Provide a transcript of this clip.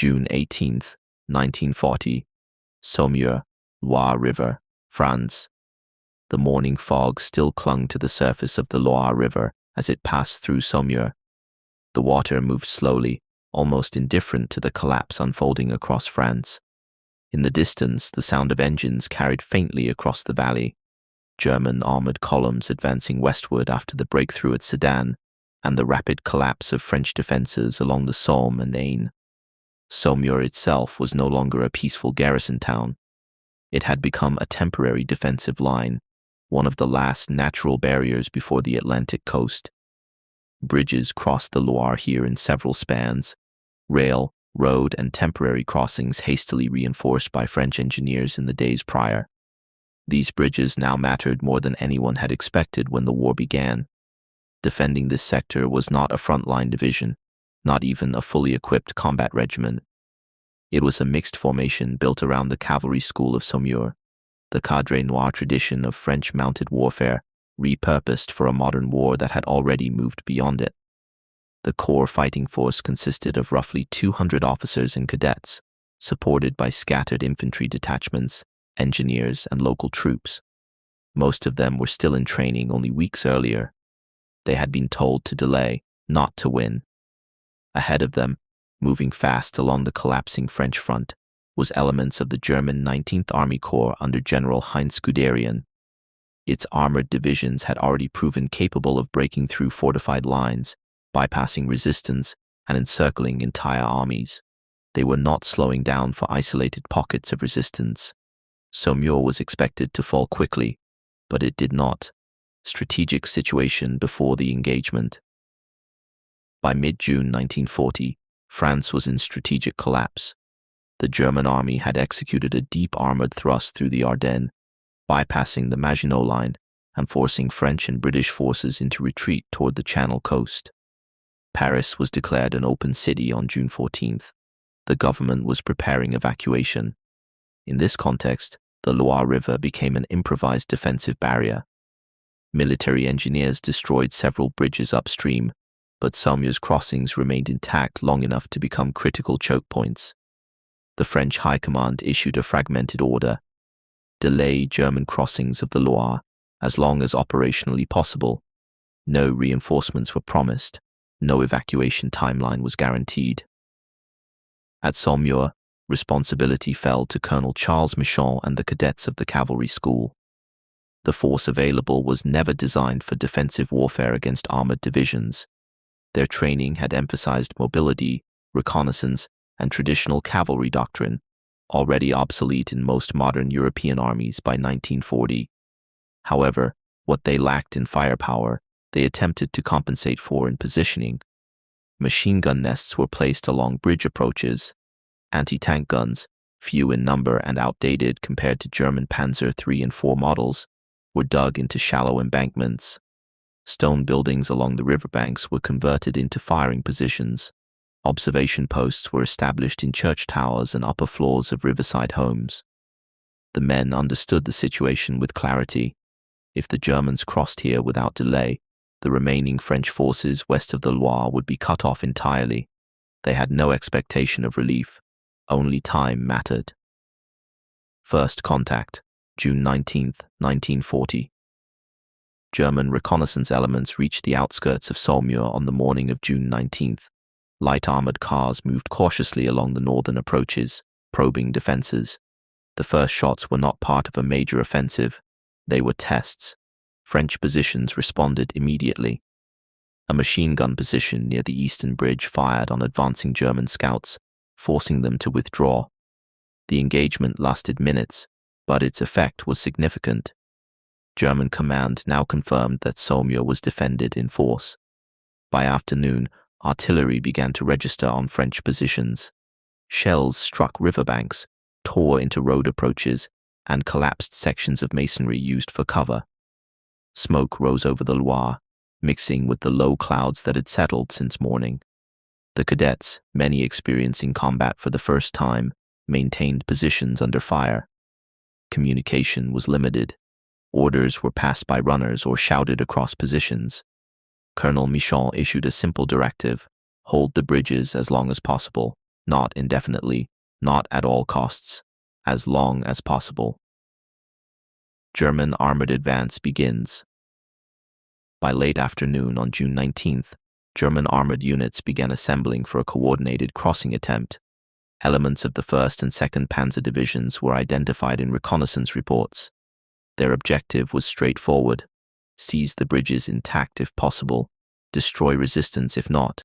June 18, 1940, Saumur, Loire River, France. The morning fog still clung to the surface of the Loire River as it passed through Saumur. The water moved slowly, almost indifferent to the collapse unfolding across France. In the distance, the sound of engines carried faintly across the valley, German armored columns advancing westward after the breakthrough at Sedan, and the rapid collapse of French defenses along the Somme and Aisne. Saumur itself was no longer a peaceful garrison town. It had become a temporary defensive line, one of the last natural barriers before the Atlantic coast. Bridges crossed the Loire here in several spans, rail, road, and temporary crossings hastily reinforced by French engineers in the days prior. These bridges now mattered more than anyone had expected when the war began. Defending this sector was not a frontline division, not even a fully equipped combat regiment. It was a mixed formation built around the cavalry school of Saumur, the cadre noir tradition of French mounted warfare, repurposed for a modern war that had already moved beyond it. The core fighting force consisted of roughly 200 officers and cadets, supported by scattered infantry detachments, engineers, and local troops. Most of them were still in training only weeks earlier. They had been told to delay, not to win. Ahead of them, moving fast along the collapsing French front, was elements of the German 19th Army Corps under General Heinz Guderian. Its armored divisions had already proven capable of breaking through fortified lines, bypassing resistance, and encircling entire armies. They were not slowing down for isolated pockets of resistance. Saumur was expected to fall quickly, but it did not. Strategic situation before the engagement. By mid-June 1940, France was in strategic collapse. The German army had executed a deep armored thrust through the Ardennes, bypassing the Maginot Line and forcing French and British forces into retreat toward the Channel coast. Paris was declared an open city on June 14th. The government was preparing evacuation. In this context, the Loire River became an improvised defensive barrier. Military engineers destroyed several bridges upstream, but Saumur's crossings remained intact long enough to become critical choke points. The French High Command issued a fragmented order: delay German crossings of the Loire as long as operationally possible. No reinforcements were promised. No evacuation timeline was guaranteed. At Saumur, responsibility fell to Colonel Charles Michon and the cadets of the cavalry school. The force available was never designed for defensive warfare against armored divisions. Their training had emphasized mobility, reconnaissance, and traditional cavalry doctrine, already obsolete in most modern European armies by 1940. However, what they lacked in firepower, they attempted to compensate for in positioning. Machine gun nests were placed along bridge approaches. Anti-tank guns, few in number and outdated compared to German Panzer III and IV models, were dug into shallow embankments. Stone buildings along the riverbanks were converted into firing positions. Observation posts were established in church towers and upper floors of riverside homes. The men understood the situation with clarity. If the Germans crossed here without delay, the remaining French forces west of the Loire would be cut off entirely. They had no expectation of relief. Only time mattered. First contact, June 19, 1940. German reconnaissance elements reached the outskirts of Saumur on the morning of June 19th. Light armored cars moved cautiously along the northern approaches, probing defenses. The first shots were not part of a major offensive. They were tests. French positions responded immediately. A machine gun position near the eastern bridge fired on advancing German scouts, forcing them to withdraw. The engagement lasted minutes, but its effect was significant. German command now confirmed that Saumur was defended in force. By afternoon, artillery began to register on French positions. Shells struck riverbanks, tore into road approaches, and collapsed sections of masonry used for cover. Smoke rose over the Loire, mixing with the low clouds that had settled since morning. The cadets, many experiencing combat for the first time, maintained positions under fire. Communication was limited. Orders were passed by runners or shouted across positions. Colonel Michon issued a simple directive: hold the bridges as long as possible, not indefinitely, not at all costs, as long as possible. German armored advance begins. By late afternoon on June 19th, German armored units began assembling for a coordinated crossing attempt. Elements of the 1st and 2nd Panzer Divisions were identified in reconnaissance reports. Their objective was straightforward: seize the bridges intact if possible, destroy resistance if not,